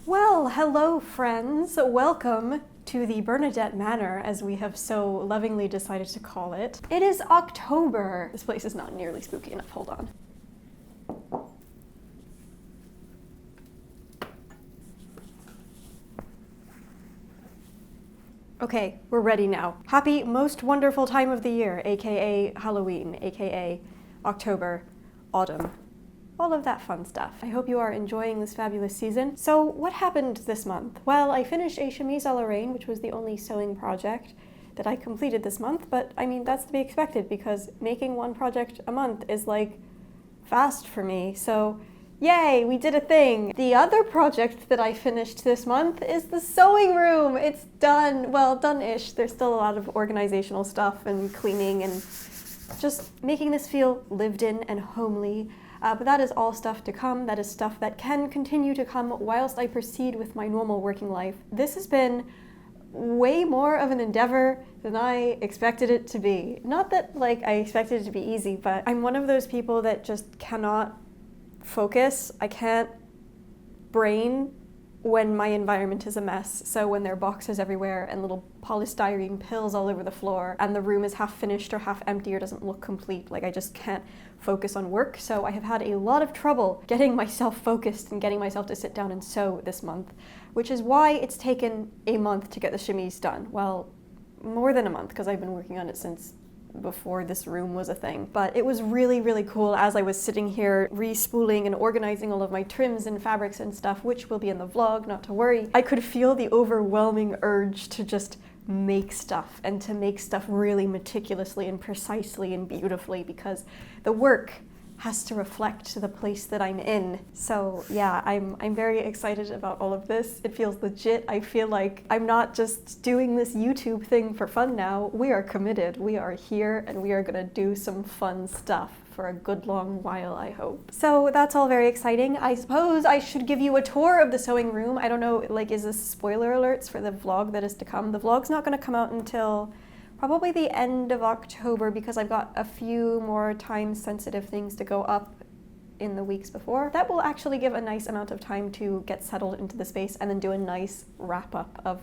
Well, hello friends. Welcome to the Bernadette Manor, as we have so lovingly decided to call it. It is October. This place is not nearly spooky enough. Hold on. Okay, we're ready now. Happy most wonderful time of the year, aka Halloween, aka October, autumn. All of that fun stuff. I hope you are enjoying this fabulous season. So what happened this month? Well, I finished a chemise à la reine, which was the only sewing project that I completed this month, but I mean, that's to be expected because making one project a month is like fast for me. So yay, we did a thing. The other project that I finished this month is the sewing room. It's done, well, done-ish. There's still a lot of organizational stuff and cleaning and just making this feel lived in and homely. But that is all stuff to come. That is stuff that can continue to come whilst I proceed with my normal working life. This has been way more of an endeavor than I expected it to be. Not that like I expected it to be easy, but I'm one of those people that just cannot focus. I can't brain when my environment is a mess. So when there are boxes everywhere and little polystyrene pills all over the floor and the room is half finished or half empty or doesn't look complete, like I just can't focus on work. So I have had a lot of trouble getting myself focused and getting myself to sit down and sew this month, which is why it's taken a month to get the chemise done. Well, more than a month because I've been working on it since before this room was a thing. But it was really, really cool as I was sitting here re-spooling and organizing all of my trims and fabrics and stuff, which will be in the vlog, not to worry. I could feel the overwhelming urge to just make stuff and to make stuff really meticulously and precisely and beautifully because the work has to reflect the place that I'm in. So yeah, I'm very excited about all of this. It feels legit. I feel like I'm not just doing this YouTube thing for fun now. We are committed. We are here and we are gonna do some fun stuff for a good long while, I hope. So that's all very exciting. I suppose I should give you a tour of the sewing room. I don't know, like, is this spoiler alerts for the vlog that is to come? The vlog's not gonna come out until probably the end of October because I've got a few more time-sensitive things to go up in the weeks before. That will actually give a nice amount of time to get settled into the space and then do a nice wrap-up of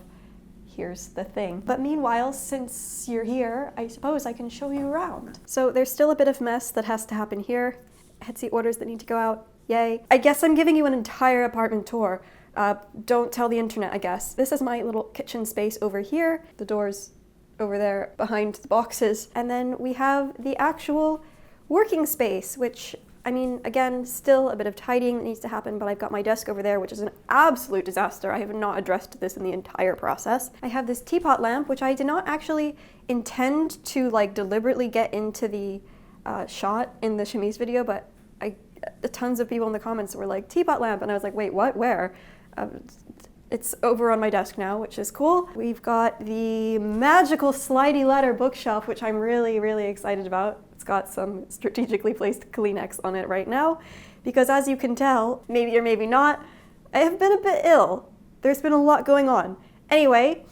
here's the thing. But meanwhile, since you're here, I suppose I can show you around. So there's still a bit of mess that has to happen here. Etsy orders that need to go out, yay. I guess I'm giving you an entire apartment tour. Don't tell the internet, I guess. This is my little kitchen space over here. The door's over there behind the boxes. And then we have the actual working space, which, I mean, again, still a bit of tidying that needs to happen, but I've got my desk over there, which is an absolute disaster. I have not addressed this in the entire process. I have this teapot lamp, which I did not actually intend to like deliberately get into the shot in the chemise video, but tons of people in the comments were like, teapot lamp, and I was like, wait, what, where? It's over on my desk now, which is cool. We've got the magical slidey ladder bookshelf, which I'm really, really excited about. It's got some strategically placed Kleenex on it right now, because as you can tell, maybe or maybe not, I have been a bit ill. There's been a lot going on. Anyway,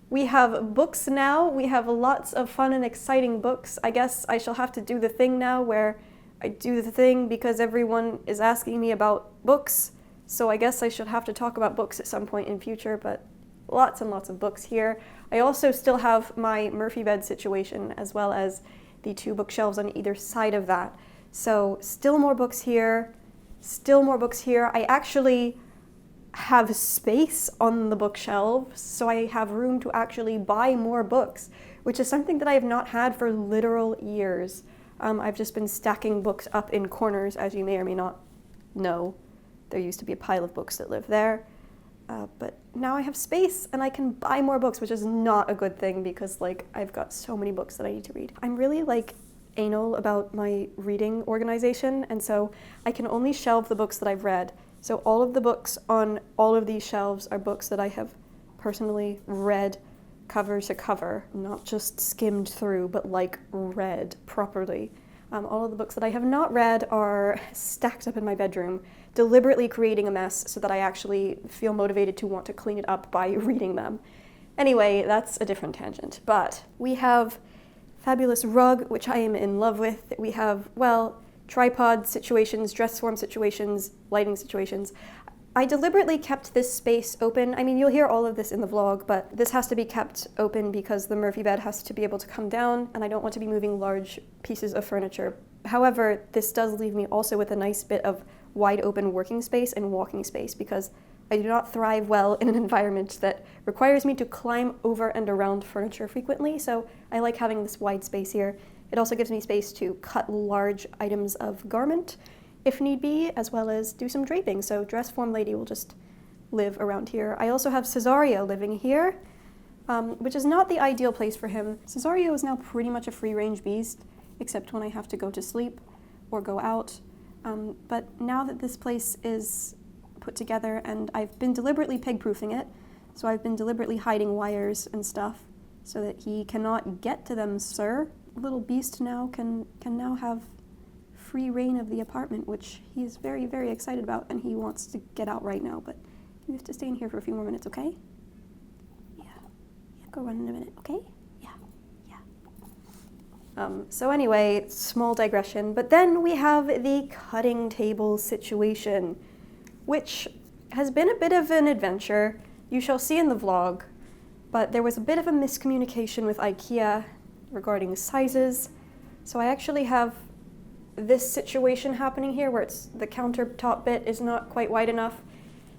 we have books now. We have lots of fun and exciting books. I guess I shall have to do the thing now where I do the thing because everyone is asking me about books. So I guess I should have to talk about books at some point in future, but lots and lots of books here. I also still have my Murphy bed situation as well as the two bookshelves on either side of that. So still more books here, still more books here. I actually have space on the bookshelves, so I have room to actually buy more books, which is something that I have not had for literal years. I've just been stacking books up in corners, as you may or may not know. There used to be a pile of books that live there, but now I have space and I can buy more books, which is not a good thing because like I've got so many books that I need to read. I'm really like anal about my reading organization, and so I can only shelve the books that I've read. So all of the books on all of these shelves are books that I have personally read cover to cover, not just skimmed through, but like read properly. All of the books that I have not read are stacked up in my bedroom, deliberately creating a mess so that I actually feel motivated to want to clean it up by reading them. Anyway, that's a different tangent. But we have fabulous rug, which I am in love with. We have, well, tripod situations, dress form situations, lighting situations. I deliberately kept this space open. I mean, you'll hear all of this in the vlog, but this has to be kept open because the Murphy bed has to be able to come down, and I don't want to be moving large pieces of furniture. However, this does leave me also with a nice bit of wide open working space and walking space because I do not thrive well in an environment that requires me to climb over and around furniture frequently, so I like having this wide space here. It also gives me space to cut large items of garment if need be, as well as do some draping. So Dress Form Lady will just live around here. I also have Cesario living here, which is not the ideal place for him. Cesario is now pretty much a free-range beast, except when I have to go to sleep or go out. But now that this place is put together, and I've been deliberately pig-proofing it, so I've been deliberately hiding wires and stuff so that he cannot get to them, sir. Little beast now can now have free reign of the apartment, which he's very, very excited about, and he wants to get out right now, but you have to stay in here for a few more minutes, okay? Yeah, go run in a minute, okay? So anyway, small digression, but then we have the cutting table situation, which has been a bit of an adventure. You shall see in the vlog, but there was a bit of a miscommunication with IKEA regarding sizes, so I actually have this situation happening here where the countertop bit is not quite wide enough,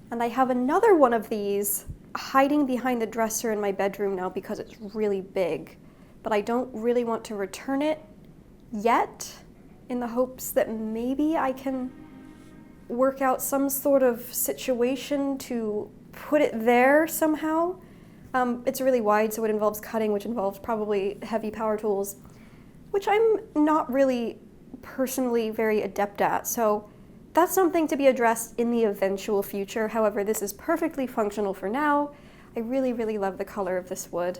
and I have another one of these hiding behind the dresser in my bedroom now because it's really big, but I don't really want to return it yet, in the hopes that maybe I can work out some sort of situation to put it there somehow. It's really wide, so it involves cutting, which involves probably heavy power tools, which I'm not really personally very adept at, so that's something to be addressed in the eventual future. However, this is perfectly functional for now. I really, really love the color of this wood.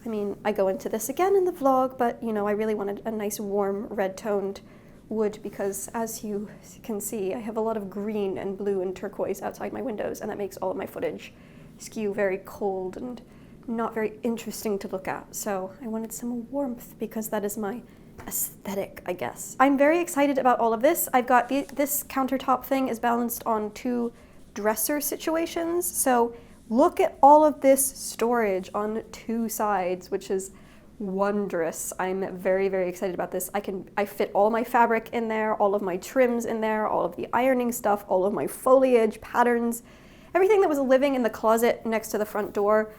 I mean, I go into this again in the vlog, but you know, I really wanted a nice warm red-toned wood because, as you can see, I have a lot of green and blue and turquoise outside my windows, and that makes all of my footage skew very cold and not very interesting to look at. So I wanted some warmth because that is my aesthetic, I guess. I'm very excited about all of this. I've got this countertop thing is balanced on two dresser situations, so look at all of this storage on two sides, which is wondrous. I'm very, very excited about this. I fit all my fabric in there, all of my trims in there, all of the ironing stuff, all of my foliage, patterns, everything that was living in the closet next to the front door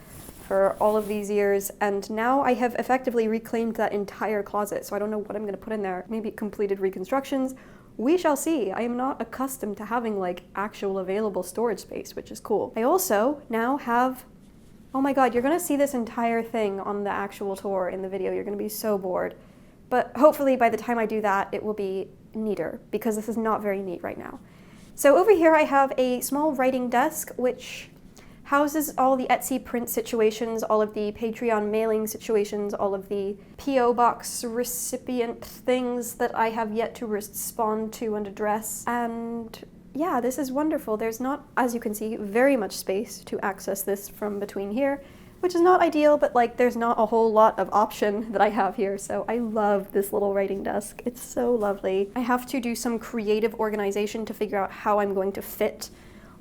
for all of these years, and now I have effectively reclaimed that entire closet, so I don't know what I'm going to put in there. Maybe completed reconstructions. We shall see. I am not accustomed to having like actual available storage space, which is cool. I also now have, oh my god, you're going to see this entire thing on the actual tour in the video. You're going to be so bored. But hopefully by the time I do that, it will be neater, because this is not very neat right now. So over here I have a small writing desk, which houses all the Etsy print situations, all of the Patreon mailing situations, all of the P.O. box recipient things that I have yet to respond to and address. And yeah, this is wonderful. There's not, as you can see, very much space to access this from between here, which is not ideal, but like there's not a whole lot of option that I have here. So I love this little writing desk. It's so lovely. I have to do some creative organization to figure out how I'm going to fit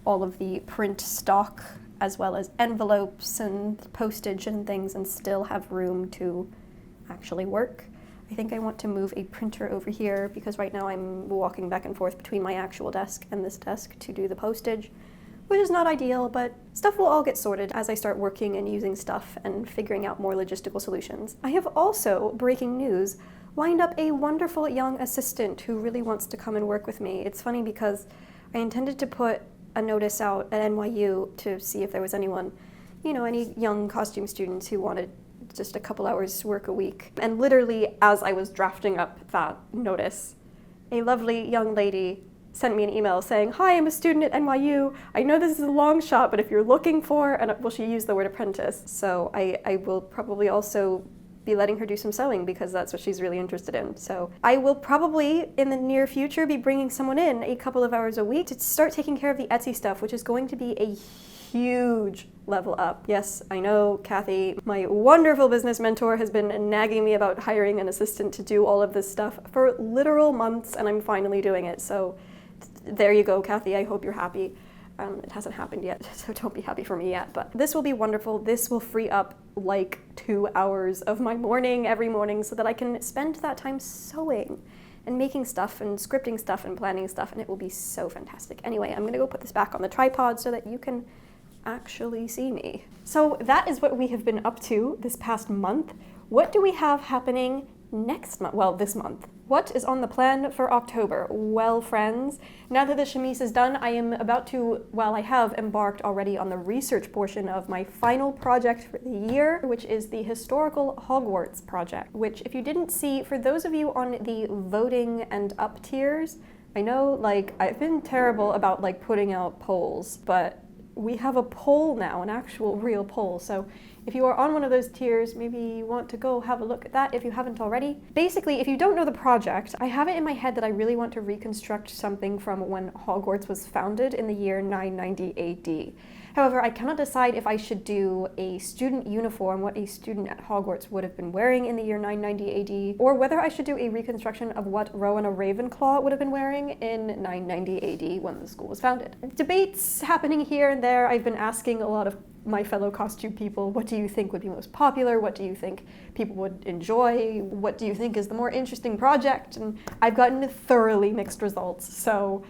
all of the print stock as well as envelopes and postage and things, and still have room to actually work. I think I want to move a printer over here because right now I'm walking back and forth between my actual desk and this desk to do the postage, which is not ideal, but stuff will all get sorted as I start working and using stuff and figuring out more logistical solutions. I have also, breaking news, lined up a wonderful young assistant who really wants to come and work with me. It's funny because I intended to put a notice out at NYU to see if there was anyone, you know, any young costume students who wanted just a couple hours work a week. And literally as I was drafting up that notice, a lovely young lady sent me an email saying, "Hi, I'm a student at NYU. I know this is a long shot, but if you're looking for," and well, she used the word apprentice. So I will probably also be letting her do some sewing because that's what she's really interested in. So I will probably in the near future be bringing someone in a couple of hours a week to start taking care of the Etsy stuff, which is going to be a huge level up. Yes, I know, Kathy, my wonderful business mentor, has been nagging me about hiring an assistant to do all of this stuff for literal months, and I'm finally doing it. So there you go, Kathy. I hope you're happy. It hasn't happened yet, so don't be happy for me yet, but this will be wonderful. This will free up like 2 hours of my morning every morning so that I can spend that time sewing and making stuff and scripting stuff and planning stuff, and it will be so fantastic. Anyway, I'm gonna go put this back on the tripod so that you can actually see me. So that is what we have been up to this past month. What do we have happening next month? Well, this month. What is on the plan for October? Well, friends, now that the chemise is done, I am about to, well, I have embarked already on the research portion of my final project for the year, which is the Historical Hogwarts project, which, if you didn't see, for those of you on the voting and up tiers, I know, like, I've been terrible about, like, putting out polls, but we have a poll now, an actual real poll, so if you are on one of those tiers, maybe you want to go have a look at that if you haven't already. Basically, if you don't know the project, I have it in my head that I really want to reconstruct something from when Hogwarts was founded in the year 990 AD. However, I cannot decide if I should do a student uniform, what a student at Hogwarts would have been wearing in the year 990 AD, or whether I should do a reconstruction of what Rowena Ravenclaw would have been wearing in 990 AD when the school was founded. Debates happening here and there. I've been asking a lot of my fellow costume people, what do you think would be most popular? What do you think people would enjoy? What do you think is the more interesting project? And I've gotten thoroughly mixed results, so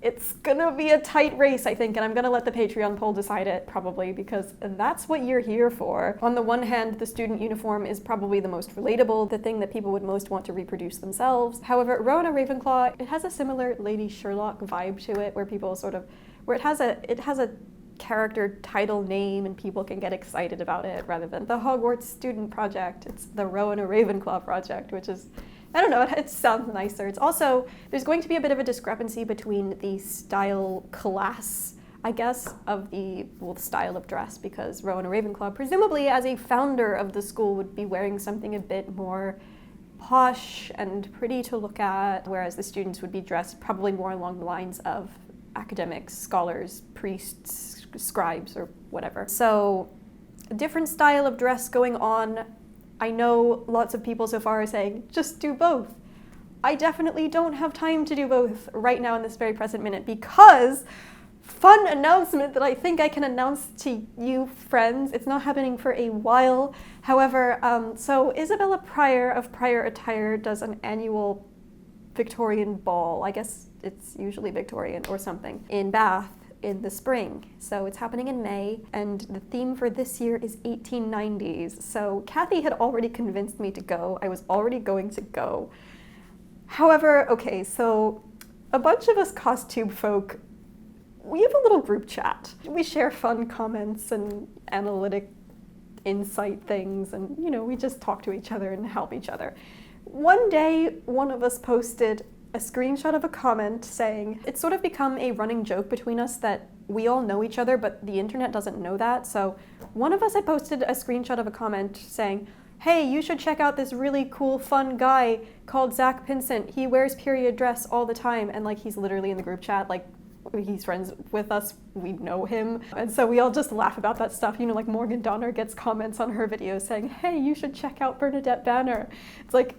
it's gonna be a tight race, I think, and I'm gonna let the Patreon poll decide it, probably, because that's what you're here for. On the one hand, the student uniform is probably the most relatable, the thing that people would most want to reproduce themselves. However, Rowena Ravenclaw, it has a similar Lady Sherlock vibe to it, where people sort of, where it has a character title name and people can get excited about it, rather than the Hogwarts student project. It's the Rowena Ravenclaw project, which is, I don't know, it sounds nicer. It's also, there's going to be a bit of a discrepancy between the style class, I guess, of the style of dress, because Rowena Ravenclaw, presumably as a founder of the school, would be wearing something a bit more posh and pretty to look at, whereas the students would be dressed probably more along the lines of academics, scholars, priests, scribes, or whatever. So, a different style of dress going on. I know lots of people so far are saying, just do both. I definitely don't have time to do both right now in this very present minute, because, fun announcement that I think I can announce to you friends, it's not happening for a while. However, so Isabella Pryor of Pryor Attire does an annual Victorian ball, I guess it's usually Victorian or something, in Bath in the spring. So it's happening in May, and the theme for this year is 1890s. So Kathy had already convinced me to go. I was already going to go. However, okay, so a bunch of us costume folk, we have a little group chat. We share fun comments and analytic insight things, and we just talk to each other and help each other. One day, one of us posted a screenshot of a comment saying, it's sort of become a running joke between us that we all know each other, but the internet doesn't know that. So one of us had posted a screenshot of a comment saying, hey, you should check out this really cool, fun guy called Zach Pinsent. He wears period dress all the time. And like, he's literally in the group chat, like, he's friends with us, we know him. And so we all just laugh about that stuff. Like Morgan Donner gets comments on her videos saying, hey, you should check out Bernadette Banner. It's like,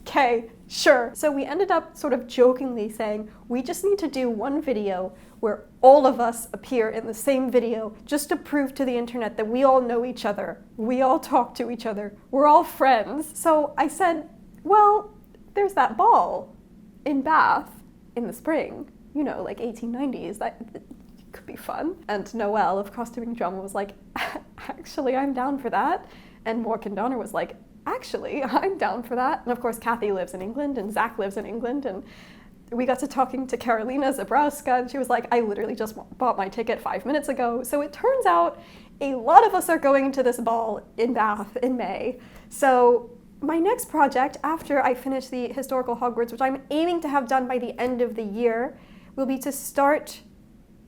okay, sure. So we ended up sort of jokingly saying, we just need to do one video where all of us appear in the same video just to prove to the internet that we all know each other. We all talk to each other. We're all friends. So I said, well, there's that ball in Bath in the spring, like 1890s. That could be fun. And Noelle of Costuming Drama was like, actually, I'm down for that. And Morgan Donner was like, actually, I'm down for that. And of course, Kathy lives in England and Zach lives in England. And we got to talking to Karolina Zabrowska, and she was like, I literally just bought my ticket 5 minutes ago. So it turns out a lot of us are going to this ball in Bath in May. So my next project, after I finish the Historical Hogwarts, which I'm aiming to have done by the end of the year, will be to start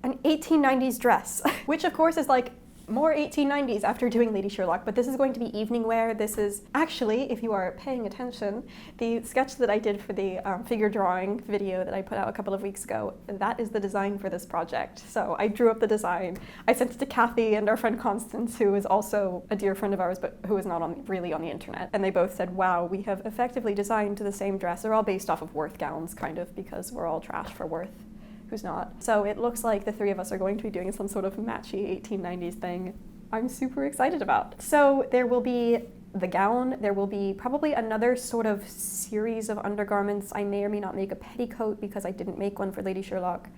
an 1890s dress, which of course is like more 1890s after doing Lady Sherlock, but this is going to be evening wear. This is actually, if you are paying attention, the sketch that I did for the figure drawing video that I put out a couple of weeks ago, that is the design for this project. So I drew up the design. I sent it to Kathy and our friend Constance, who is also a dear friend of ours, but who is not really on the internet. And they both said, wow, we have effectively designed the same dress. They're all based off of Worth gowns, kind of, because we're all trash for Worth who's not. So it looks like the three of us are going to be doing some sort of matchy 1890s thing I'm super excited about. So there will be the gown, there will be probably another sort of series of undergarments. I may or may not make a petticoat because I didn't make one for Lady Sherlock.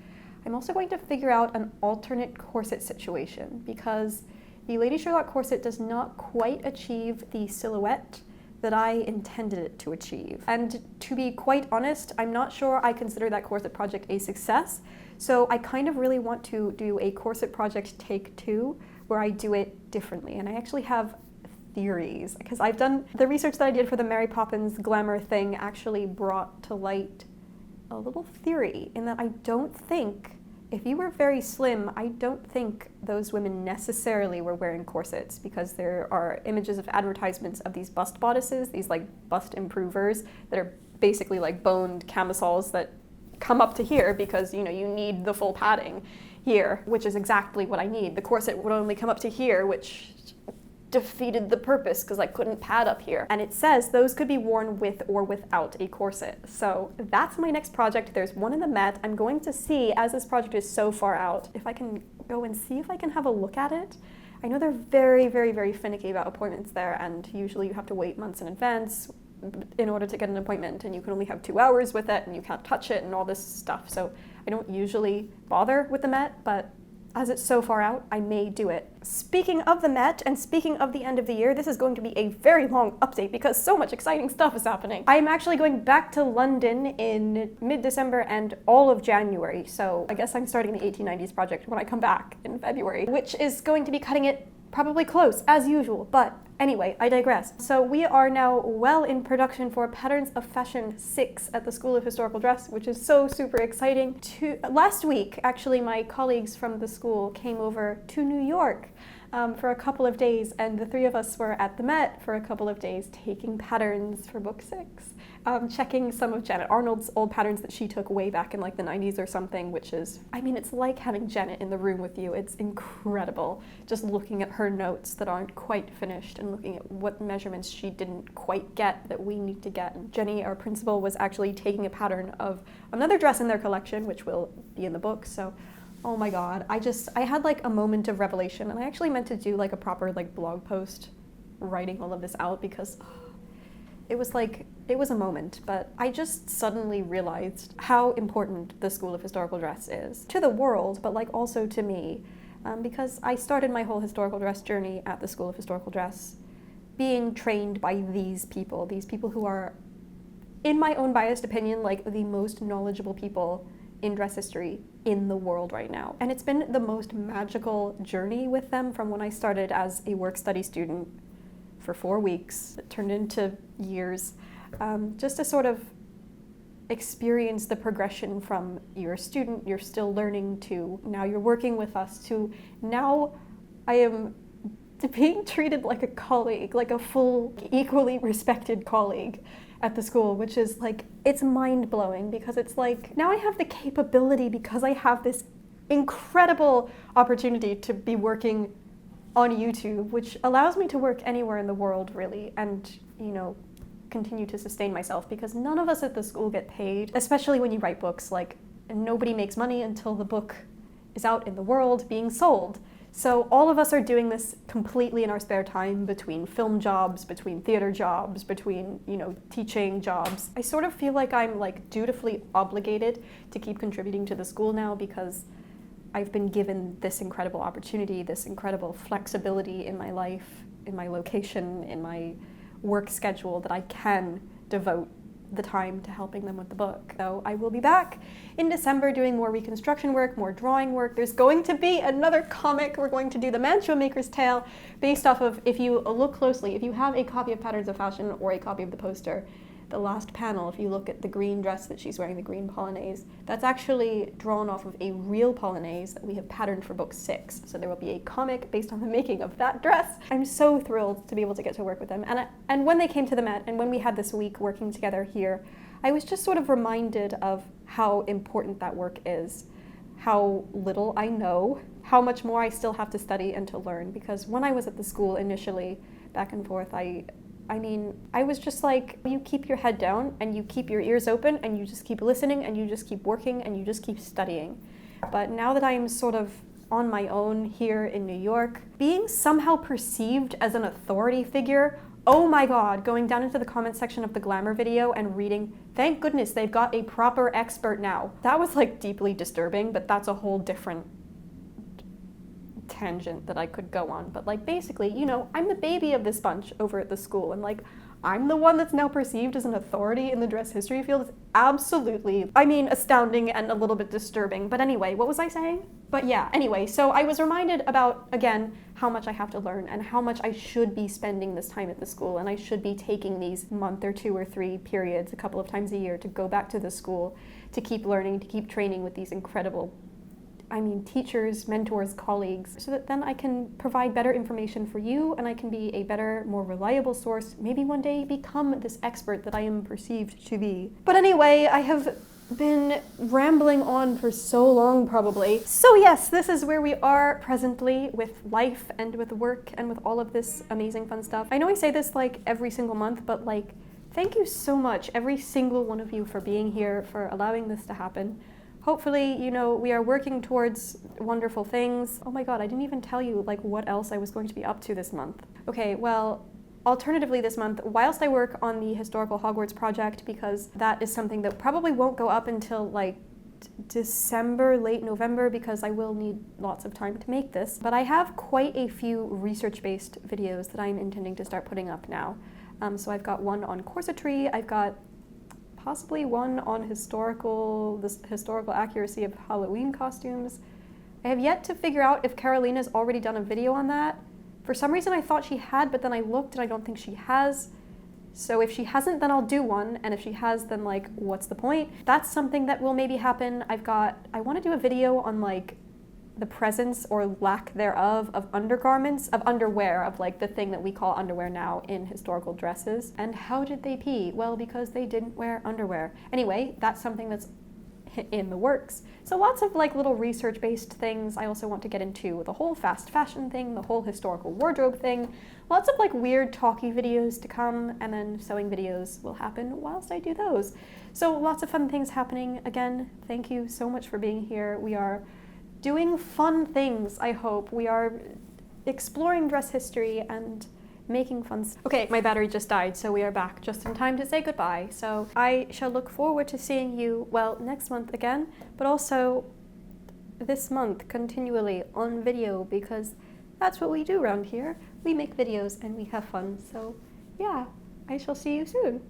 I'm also going to figure out an alternate corset situation because the Lady Sherlock corset does not quite achieve the silhouette that I intended it to achieve. And to be quite honest, I'm not sure I consider that corset project a success. So I kind of really want to do a corset project take 2 where I do it differently. And I actually have theories because I've done the research that I did for the Mary Poppins glamour thing actually brought to light a little theory in that I don't think, if you were very slim, I don't think those women necessarily were wearing corsets because there are images of advertisements of these bust bodices, these like bust improvers that are basically like boned camisoles that come up to here because, you know, you need the full padding here, which is exactly what I need. The corset would only come up to here, which defeated the purpose because I couldn't pad up here. And it says those could be worn with or without a corset. So that's my next project. There's one in the Met. I'm going to see, as this project is so far out, if I can go and see if I can have a look at it. I know they're very, very, very finicky about appointments there, and usually you have to wait months in advance in order to get an appointment, and you can only have 2 hours with it, and you can't touch it and all this stuff. So I don't usually bother with the Met, but as it's so far out, I may do it. Speaking of the Met, and speaking of the end of the year, this is going to be a very long update because so much exciting stuff is happening. I am actually going back to London in mid-December and all of January, so I guess I'm starting the 1890s project when I come back in February, which is going to be cutting it probably close, as usual, but anyway, I digress. So we are now well in production for Patterns of Fashion 6 at the School of Historical Dress, which is so super exciting. Last week, actually, my colleagues from the school came over to New York for a couple of days, and the three of us were at the Met for a couple of days taking patterns for book 6. Checking some of Janet Arnold's old patterns that she took way back in like the 90s or something, which is, I mean, it's like having Janet in the room with you. It's incredible just looking at her notes that aren't quite finished and looking at what measurements she didn't quite get that we need to get. And Jenny, our principal, was actually taking a pattern of another dress in their collection, which will be in the book. So, oh my God, I had like a moment of revelation, and I actually meant to do like a proper like blog post writing all of this out because it was a moment, but I just suddenly realized how important the School of Historical Dress is to the world, but like also to me, because I started my whole historical dress journey at the School of Historical Dress being trained by these people who are, in my own biased opinion, like the most knowledgeable people in dress history in the world right now. And it's been the most magical journey with them from when I started as a work-study student for 4 weeks. It turned into years, just to sort of experience the progression from you're a student, you're still learning, to now you're working with us, to now I am being treated like a colleague, like a full, equally respected colleague at the school, which is like, it's mind-blowing because it's like, now I have the capability because I have this incredible opportunity to be working on YouTube, which allows me to work anywhere in the world really, and, you know, continue to sustain myself because none of us at the school get paid, especially when you write books. Like, nobody makes money until the book is out in the world being sold. So all of us are doing this completely in our spare time, between film jobs, between theater jobs, between, you know, teaching jobs. I sort of feel like I'm like dutifully obligated to keep contributing to the school now because I've been given this incredible opportunity, this incredible flexibility in my life, in my location, in my work schedule, that I can devote the time to helping them with the book. So I will be back in December doing more reconstruction work, more drawing work. There's going to be another comic. We're going to do The Mantua Maker's Tale based off of, if you look closely, if you have a copy of Patterns of Fashion or a copy of the poster, the last panel, if you look at the green dress that she's wearing, the green polonaise, that's actually drawn off of a real polonaise that we have patterned for book 6. So there will be a comic based on the making of that dress. I'm so thrilled to be able to get to work with them. And when they came to the Met, and when we had this week working together here, I was just sort of reminded of how important that work is, how little I know, how much more I still have to study and to learn. Because when I was at the school initially, back and forth, I I mean, I was just like, you keep your head down and you keep your ears open and you just keep listening and you just keep working and you just keep studying. But now that I'm sort of on my own here in New York, being somehow perceived as an authority figure, oh my god, going down into the comment section of the Glamour video and reading, thank goodness they've got a proper expert now. That was like deeply disturbing, but that's a whole different tangent that I could go on. But like basically, you know, I'm the baby of this bunch over at the school, and like I'm the one that's now perceived as an authority in the dress history field. It's absolutely, I mean, astounding and a little bit disturbing. But anyway, what was I saying? But yeah, anyway, so I was reminded about, again, how much I have to learn and how much I should be spending this time at the school, and I should be taking these month or 2 or 3 periods a couple of times a year to go back to the school, to keep learning, to keep training with these incredible, I mean, teachers, mentors, colleagues, so that then I can provide better information for you and I can be a better, more reliable source, maybe one day become this expert that I am perceived to be. But anyway, I have been rambling on for so long probably. So yes, this is where we are presently with life and with work and with all of this amazing fun stuff. I know I say this like every single month, but like, thank you so much, every single one of you, for being here, for allowing this to happen. Hopefully, you know, we are working towards wonderful things. Oh my god, I didn't even tell you like what else I was going to be up to this month. Okay, well, alternatively this month, whilst I work on the Historical Hogwarts project, because that is something that probably won't go up until like December, late November, because I will need lots of time to make this. But I have quite a few research-based videos that I'm intending to start putting up now. So I've got one on corsetry, I've got possibly one on the historical accuracy of Halloween costumes. I have yet to figure out if Carolina's already done a video on that. For some reason I thought she had, but then I looked and I don't think she has. So if she hasn't, then I'll do one, and if she has, then like, what's the point? That's something that will maybe happen. I want to do a video on like the presence or lack thereof of undergarments, of underwear, of like the thing that we call underwear now in historical dresses. And how did they pee? Well, because they didn't wear underwear. Anyway, that's something that's in the works. So lots of like little research-based things. I also want to get into the whole fast fashion thing, the whole historical wardrobe thing. Lots of like weird talky videos to come, and then sewing videos will happen whilst I do those. So lots of fun things happening. Again, thank you so much for being here. We are doing fun things, I hope. We are exploring dress history and making fun stuff. Okay, my battery just died, so we are back just in time to say goodbye. So I shall look forward to seeing you, well, next month again, but also this month continually on video, because that's what we do around here. We make videos and we have fun. So yeah, I shall see you soon.